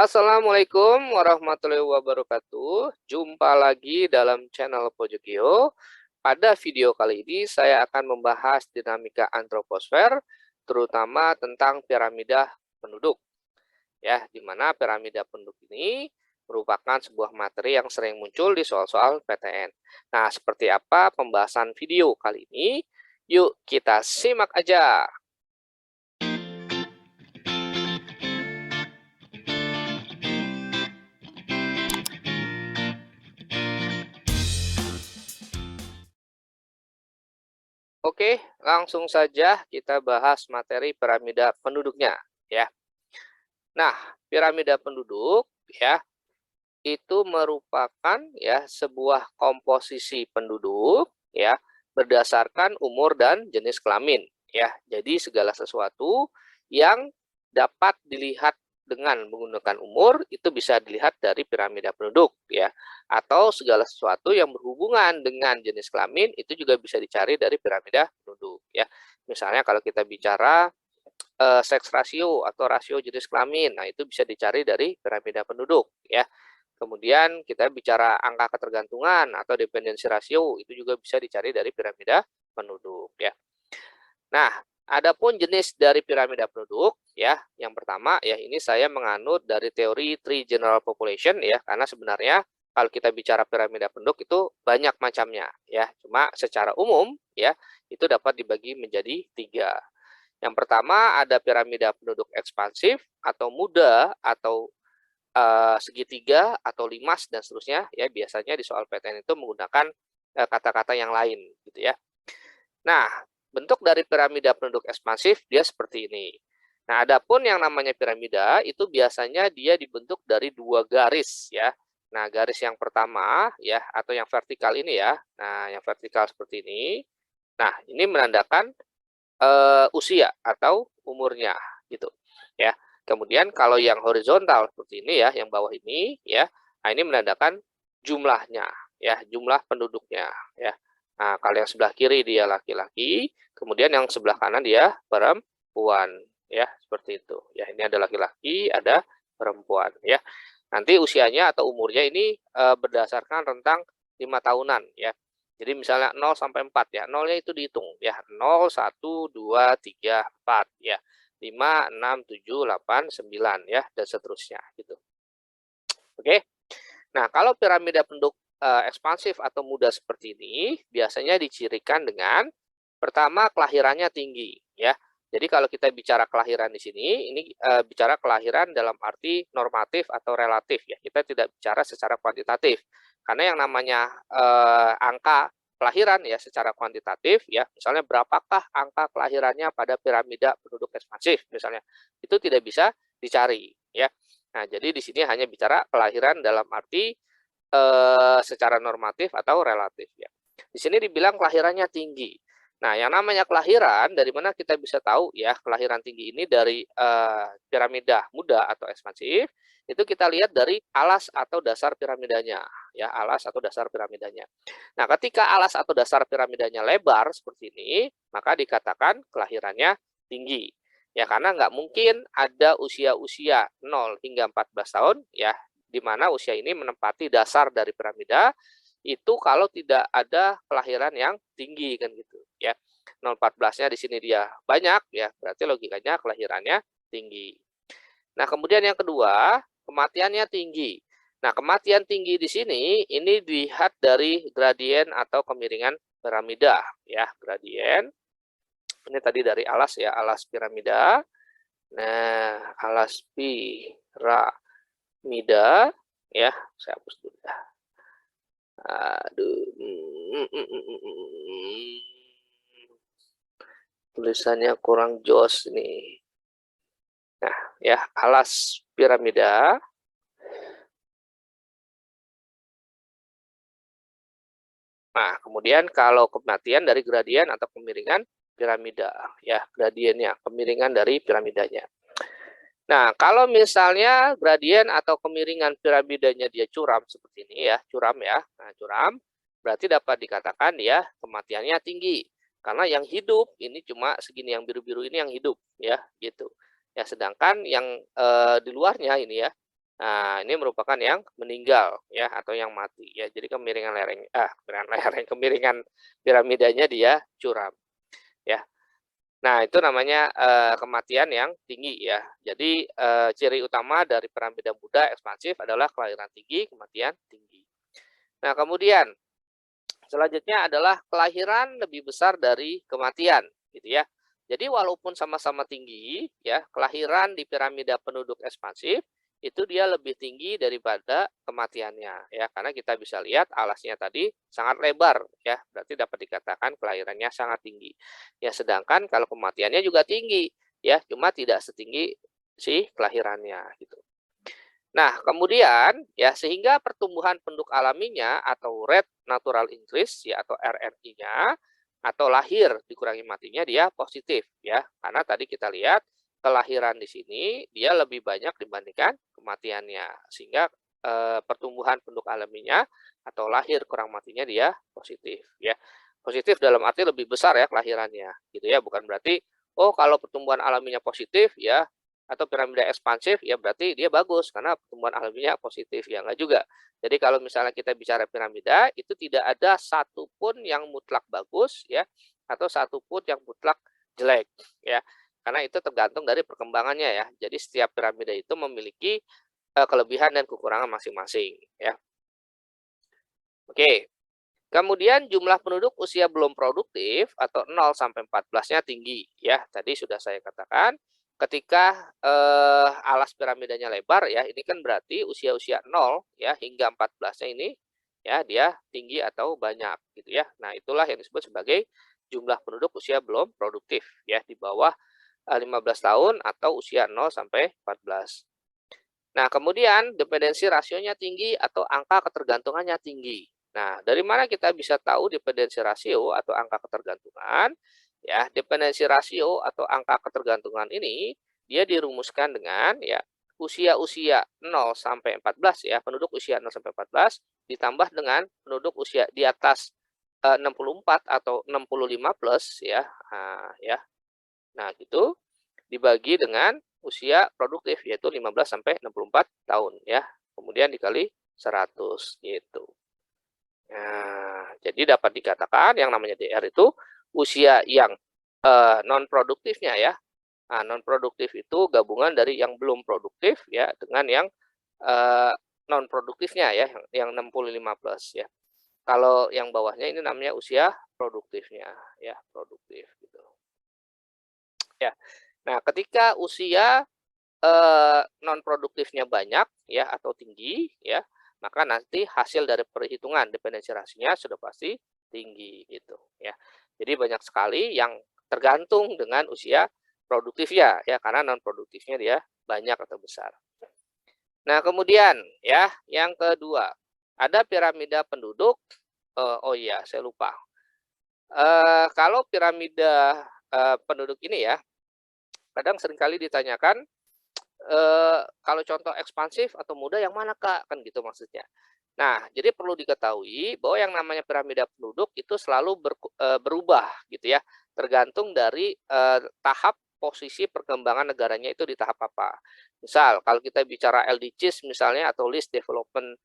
Assalamualaikum warahmatullahi wabarakatuh. Jumpa lagi dalam channel Pojokio. Pada video kali ini saya akan membahas dinamika antroposfer, terutama tentang piramida penduduk. Ya, di mana piramida penduduk ini merupakan sebuah materi yang sering muncul di soal-soal PTN. Nah, seperti apa pembahasan video kali ini? Yuk kita simak aja. Oke, langsung saja kita bahas materi piramida penduduknya, ya. Nah, piramida penduduk, ya, itu merupakan ya sebuah komposisi penduduk, ya, berdasarkan umur dan jenis kelamin, ya. Jadi segala sesuatu yang dapat dilihat dengan menggunakan umur itu bisa dilihat dari piramida penduduk, ya. Atau segala sesuatu yang berhubungan dengan jenis kelamin itu juga bisa dicari dari piramida penduduk, ya. Misalnya kalau kita bicara seks rasio atau rasio jenis kelamin. Nah, itu bisa dicari dari piramida penduduk, ya. Kemudian kita bicara angka ketergantungan atau dependensi rasio, itu juga bisa dicari dari piramida penduduk, ya. Nah, adapun jenis dari piramida penduduk, ya, yang pertama, ya, ini saya menganut dari teori Three General Population, ya, karena sebenarnya kalau kita bicara piramida penduduk itu banyak macamnya, ya. Cuma secara umum, ya, itu dapat dibagi menjadi 3. Yang pertama ada piramida penduduk ekspansif atau muda atau segitiga atau limas dan seterusnya, ya, biasanya di soal PTN itu menggunakan kata-kata yang lain gitu ya. Nah, bentuk dari piramida penduduk ekspansif dia seperti ini. Nah, adapun yang namanya piramida itu biasanya dia dibentuk dari 2 garis ya. Nah, garis yang pertama ya atau yang vertikal ini ya. Nah, yang vertikal seperti ini. Nah, ini menandakan usia atau umurnya gitu ya. Kemudian kalau yang horizontal seperti ini ya, yang bawah ini ya, nah ini menandakan jumlahnya ya, jumlah penduduknya ya. Nah, kalau yang sebelah kiri dia laki-laki, kemudian yang sebelah kanan dia perempuan ya, seperti itu. Ya, ini ada laki-laki, ada perempuan ya. Nanti usianya atau umurnya ini berdasarkan rentang 5 tahunan ya. Jadi misalnya 0 sampai 4 ya, 0-nya itu dihitung ya, 0, 1, 2, 3, 4 ya, 5, 6, 7, 8, 9 ya, dan seterusnya gitu. Oke. Nah, kalau piramida penduduk ekspansif atau muda seperti ini, biasanya dicirikan dengan pertama kelahirannya tinggi ya. Jadi kalau kita bicara kelahiran di sini, ini bicara kelahiran dalam arti normatif atau relatif ya. Kita tidak bicara secara kuantitatif. Karena yang namanya angka kelahiran ya secara kuantitatif ya, misalnya berapakah angka kelahirannya pada piramida penduduk ekspansif misalnya, itu tidak bisa dicari ya. Nah, jadi di sini hanya bicara kelahiran dalam arti secara normatif atau relatif ya. Di sini dibilang kelahirannya tinggi. Nah, yang namanya kelahiran dari mana kita bisa tahu ya kelahiran tinggi ini dari piramida muda atau ekspansif itu kita lihat dari alas atau dasar piramidanya ya, alas atau dasar piramidanya. Nah, ketika alas atau dasar piramidanya lebar seperti ini, maka dikatakan kelahirannya tinggi. Ya, karena nggak mungkin ada usia-usia 0 hingga 14 tahun ya, di mana usia ini menempati dasar dari piramida itu kalau tidak ada kelahiran yang tinggi kan gitu ya. 0,14-nya di sini dia banyak ya, berarti logikanya kelahirannya tinggi. Nah, kemudian yang kedua, kematiannya tinggi. Nah, kematian tinggi di sini ini dilihat dari gradien atau kemiringan piramida ya, gradien. Ini tadi dari alas ya, alas piramida. Nah, alas piramida ya, saya hapus dulu ya. Aduh. Tulisannya kurang jos nih. Nah, ya, alas piramida. Nah, kemudian kalau kematian dari gradien atau kemiringan piramida, ya, gradiennya, kemiringan dari piramidanya. Nah, kalau misalnya gradien atau kemiringan piramidanya dia curam seperti ini ya, curam ya. Nah, curam berarti dapat dikatakan ya kematiannya tinggi. Karena yang hidup ini cuma segini, yang biru-biru ini yang hidup ya, gitu. Ya, sedangkan yang di luarnya ini ya, Nah, ini merupakan yang meninggal ya atau yang mati ya. Jadi kemiringan piramidanya dia curam ya. Nah, itu namanya kematian yang tinggi ya. Jadi ciri utama dari piramida muda ekspansif adalah kelahiran tinggi, kematian tinggi. Nah, kemudian selanjutnya adalah kelahiran lebih besar dari kematian, gitu ya. Jadi walaupun sama-sama tinggi, ya, kelahiran di piramida penduduk ekspansif itu dia lebih tinggi daripada kematiannya, ya, karena kita bisa lihat alasnya tadi sangat lebar, ya, berarti dapat dikatakan kelahirannya sangat tinggi. Ya, sedangkan kalau kematiannya juga tinggi, ya, cuma tidak setinggi si kelahirannya, gitu. Nah, kemudian ya sehingga pertumbuhan penduduk alaminya atau rate natural increase ya atau RNI-nya atau lahir dikurangi matinya dia positif ya. Karena tadi kita lihat kelahiran di sini dia lebih banyak dibandingkan kematiannya. Sehingga pertumbuhan penduduk alaminya atau lahir kurang matinya dia positif ya. Positif dalam arti lebih besar ya kelahirannya gitu ya, bukan berarti oh kalau pertumbuhan alaminya positif ya atau piramida ekspansif ya berarti dia bagus karena pertumbuhan alaminya positif ya enggak juga. Jadi kalau misalnya kita bicara piramida itu tidak ada satupun yang mutlak bagus ya atau satupun yang mutlak jelek ya. Karena itu tergantung dari perkembangannya ya. Jadi setiap piramida itu memiliki kelebihan dan kekurangan masing-masing ya. Oke. Kemudian jumlah penduduk usia belum produktif atau 0 sampai 14-nya tinggi ya. Tadi sudah saya katakan ketika alas piramidanya lebar ya, ini kan berarti usia-usia 0 ya hingga 14-nya ini ya dia tinggi atau banyak gitu ya. Nah, itulah yang disebut sebagai jumlah penduduk usia belum produktif ya di bawah 15 tahun atau usia 0 sampai 14. Nah, kemudian dependensi rasionya tinggi atau angka ketergantungannya tinggi. Nah, dari mana kita bisa tahu dependensi rasio atau angka ketergantungan? Ya, dependensi rasio atau angka ketergantungan ini dia dirumuskan dengan ya usia-usia 0 sampai 14 ya, penduduk usia 0 sampai 14 ditambah dengan penduduk usia di atas 64 atau 65 plus ya. Nah, ya. Nah, gitu dibagi dengan usia produktif yaitu 15 sampai 64 tahun ya. Kemudian dikali 100 gitu. Nah, jadi dapat dikatakan yang namanya DR itu usia yang non produktifnya ya. Nah, non produktif itu gabungan dari yang belum produktif ya dengan yang non produktifnya ya yang 65 plus ya. Kalau yang bawahnya ini namanya usia produktifnya ya, produktif gitu. Ya. Nah, ketika usia non produktifnya banyak ya atau tinggi ya, maka nanti hasil dari perhitungan dependensi rasionya sudah pasti tinggi gitu ya. Jadi banyak sekali yang tergantung dengan usia produktifnya ya karena non produktifnya dia banyak atau besar. Nah, kemudian ya yang kedua, ada piramida penduduk. Oh iya, saya lupa. Kalau piramida penduduk ini ya, kadang seringkali ditanyakan kalau contoh ekspansif atau muda yang mana Kak? Kan gitu maksudnya. Nah, jadi perlu diketahui bahwa yang namanya piramida penduduk itu selalu berubah gitu ya, tergantung dari tahap posisi perkembangan negaranya itu di tahap apa. Misal kalau kita bicara LDCs misalnya atau Least Development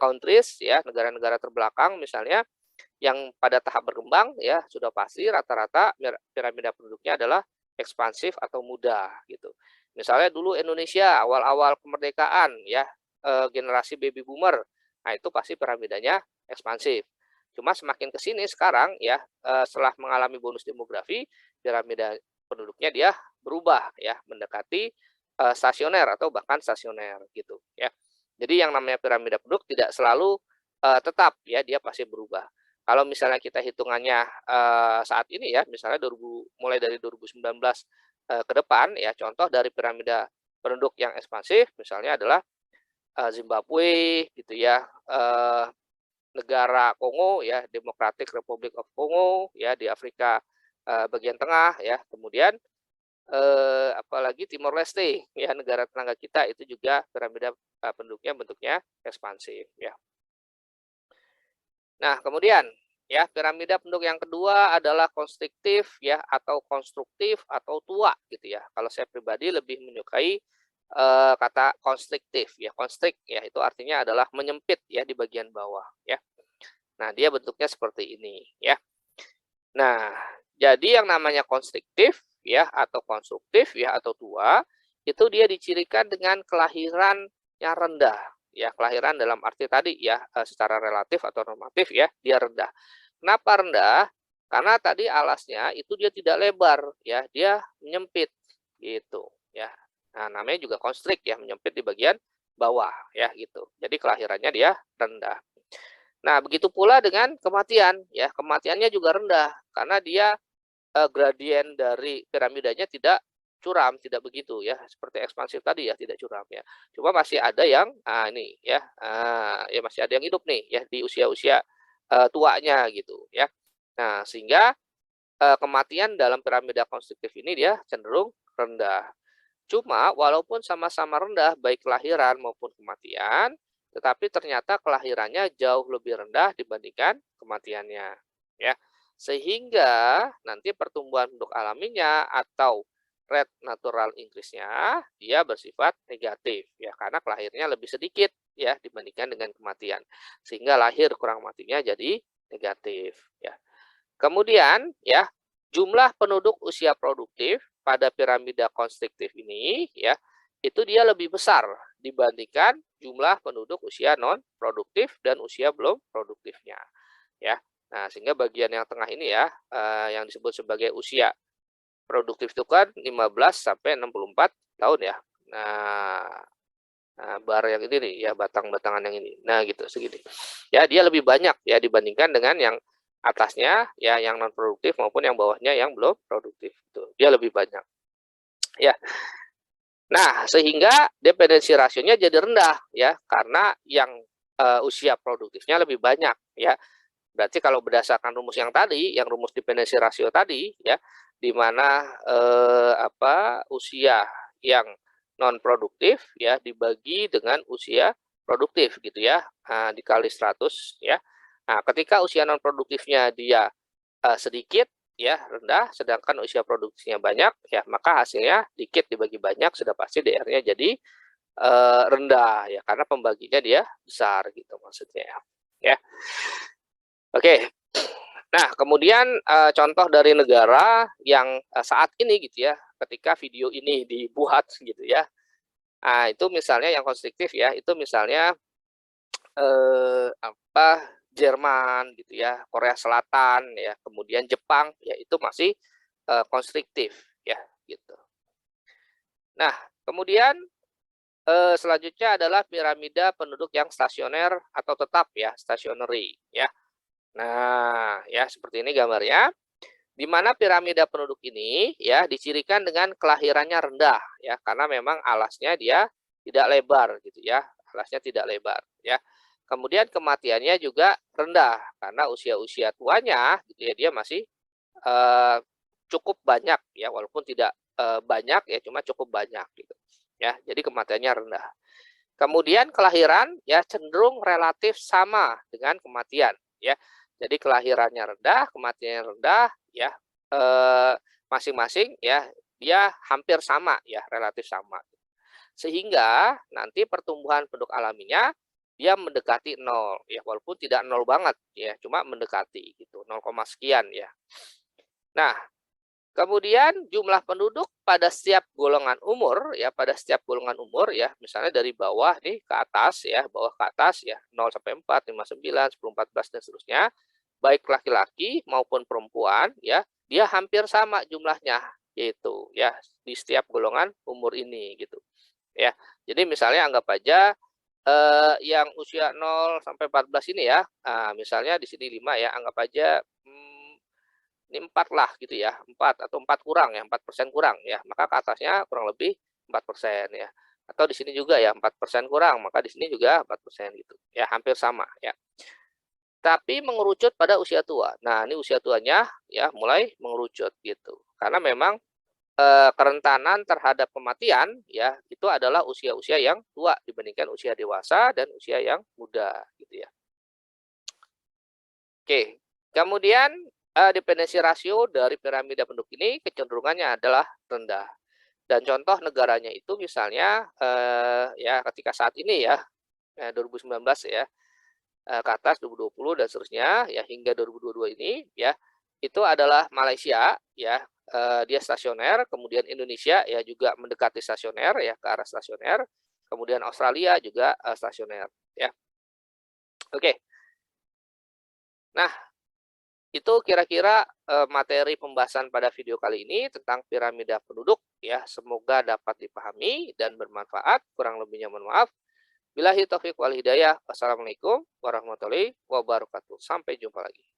Countries ya, negara-negara terbelakang misalnya yang pada tahap berkembang ya sudah pasti rata-rata piramida penduduknya adalah ekspansif atau muda gitu. Misalnya dulu Indonesia awal-awal kemerdekaan ya generasi baby boomer, nah itu pasti piramidanya ekspansif. Cuma semakin ke sini sekarang ya setelah mengalami bonus demografi, piramida penduduknya dia berubah ya mendekati stasioner atau bahkan stasioner gitu ya. Jadi yang namanya piramida penduduk tidak selalu tetap ya dia pasti berubah. Kalau misalnya kita hitungannya saat ini ya, misalnya mulai dari 2019 ke depan ya, contoh dari piramida penduduk yang ekspansif misalnya adalah Zimbabwe gitu ya, negara Kongo ya, Democratic Republic of Congo ya di Afrika bagian tengah ya, kemudian apalagi Timor Leste ya negara tetangga kita itu juga piramida penduduknya bentuknya ekspansif ya. Nah, kemudian ya piramida penduduk yang kedua adalah konstruktif ya atau konstruktif atau tua gitu ya. Kalau saya pribadi lebih menyukai kata konstriktif ya. Konstrik ya itu artinya adalah menyempit ya di bagian bawah ya. Nah, dia bentuknya seperti ini ya. Nah, jadi yang namanya konstriktif ya atau konstruktif ya atau tua itu dia dicirikan dengan kelahiran yang rendah ya. Kelahiran dalam arti tadi ya secara relatif atau normatif ya dia rendah. Kenapa rendah? Karena tadi alasnya itu dia tidak lebar ya, dia menyempit gitu ya. Nah, namanya juga konstrik ya, menyempit di bagian bawah ya gitu. Jadi kelahirannya dia rendah. Nah, begitu pula dengan kematian ya. Kematiannya juga rendah karena dia gradien dari piramidanya tidak curam, tidak begitu ya. Seperti ekspansif tadi ya, tidak curam ya. Cuma masih ada yang ini ya, ya masih ada yang hidup nih ya di usia-usia tuanya gitu ya. Nah, sehingga kematian dalam piramida konstruktif ini dia cenderung rendah. Cuma walaupun sama-sama rendah baik kelahiran maupun kematian, tetapi ternyata kelahirannya jauh lebih rendah dibandingkan kematiannya, ya. Sehingga nanti pertumbuhan penduduk alaminya atau rate natural increase-nya dia bersifat negatif ya karena kelahirnya lebih sedikit ya dibandingkan dengan kematian. Sehingga lahir kurang matinya jadi negatif ya. Kemudian ya, jumlah penduduk usia produktif pada piramida konstruktif ini ya, itu dia lebih besar dibandingkan jumlah penduduk usia non produktif dan usia belum produktifnya ya. Nah, sehingga bagian yang tengah ini ya yang disebut sebagai usia produktif itu kan 15 sampai 64 tahun ya. Nah, bar yang ini nih ya, batang-batangan yang ini. Nah, gitu segini. Ya, dia lebih banyak ya dibandingkan dengan yang atasnya ya yang non produktif maupun yang bawahnya yang belum produktif. Tuh, dia lebih banyak. Ya. Nah, sehingga dependensi rasionya jadi rendah ya karena yang usia produktifnya lebih banyak ya. Berarti kalau berdasarkan rumus yang tadi, yang rumus dependensi rasio tadi ya, di mana usia yang non produktif ya dibagi dengan usia produktif gitu ya, dikali 100 ya. Nah, ketika usia non produktifnya dia sedikit ya rendah, sedangkan usia produktifnya banyak ya, maka hasilnya dikit dibagi banyak sudah pasti DR-nya jadi rendah ya karena pembaginya dia besar gitu maksudnya ya. Oke. Nah, kemudian contoh dari negara yang saat ini gitu ya, ketika video ini dibuat gitu ya. Nah, itu misalnya yang konstruktif ya, itu misalnya Jerman gitu ya, Korea Selatan ya, kemudian Jepang ya itu masih konstruktif ya gitu. Nah, kemudian selanjutnya adalah piramida penduduk yang stasioner atau tetap ya, stationary ya. Nah, ya seperti ini gambarnya. Di mana piramida penduduk ini ya dicirikan dengan kelahirannya rendah ya karena memang alasnya dia tidak lebar gitu ya. Alasnya tidak lebar ya. Kemudian kematiannya juga rendah karena usia-usia tuanya gitu ya dia masih eh, cukup banyak ya walaupun tidak banyak ya cuma cukup banyak gitu. Ya, jadi kematiannya rendah. Kemudian kelahiran ya cenderung relatif sama dengan kematian ya. Jadi kelahirannya rendah, kematiannya rendah ya masing-masing ya dia hampir sama ya, relatif sama. Sehingga nanti pertumbuhan penduduk alaminya dia mendekati 0 ya walaupun tidak 0 banget ya, cuma mendekati gitu, 0, sekian ya. Nah, kemudian jumlah penduduk pada setiap golongan umur ya, pada setiap golongan umur ya, misalnya dari bawah nih ke atas ya, bawah ke atas ya, 0 sampai 4, 5, 9, 10, 14 dan seterusnya, baik laki-laki maupun perempuan ya, dia hampir sama jumlahnya yaitu ya di setiap golongan umur ini gitu. Ya. Jadi misalnya anggap aja yang usia 0 sampai 14 ini ya, misalnya di sini 5 ya, anggap aja ini 4 lah gitu ya, 4 atau 4 kurang ya, 4% kurang ya, maka ke atasnya kurang lebih 4% ya. Atau di sini juga ya 4% kurang, maka di sini juga 4% gitu. Ya, hampir sama ya. Tapi mengerucut pada usia tua. Nah, ini usia tuanya ya mulai mengerucut gitu. Karena memang kerentanan terhadap kematian ya itu adalah usia-usia yang tua dibandingkan usia dewasa dan usia yang muda gitu ya. Oke, kemudian dependensi rasio dari piramida penduduk ini kecenderungannya adalah rendah. Dan contoh negaranya itu misalnya, ya ketika saat ini ya, 2019 ya, ke atas 2020 dan seterusnya ya hingga 2022 ini ya, itu adalah Malaysia ya, dia stasioner, kemudian Indonesia ya juga mendekati stasioner ya, ke arah stasioner, kemudian Australia juga, stasioner ya. Oke. Nah, itu kira-kira, materi pembahasan pada video kali ini tentang piramida penduduk ya, semoga dapat dipahami dan bermanfaat, kurang lebihnya mohon maaf. Billahi taufik wal hidayah. Wassalamualaikum warahmatullahi wabarakatuh. Sampai jumpa lagi.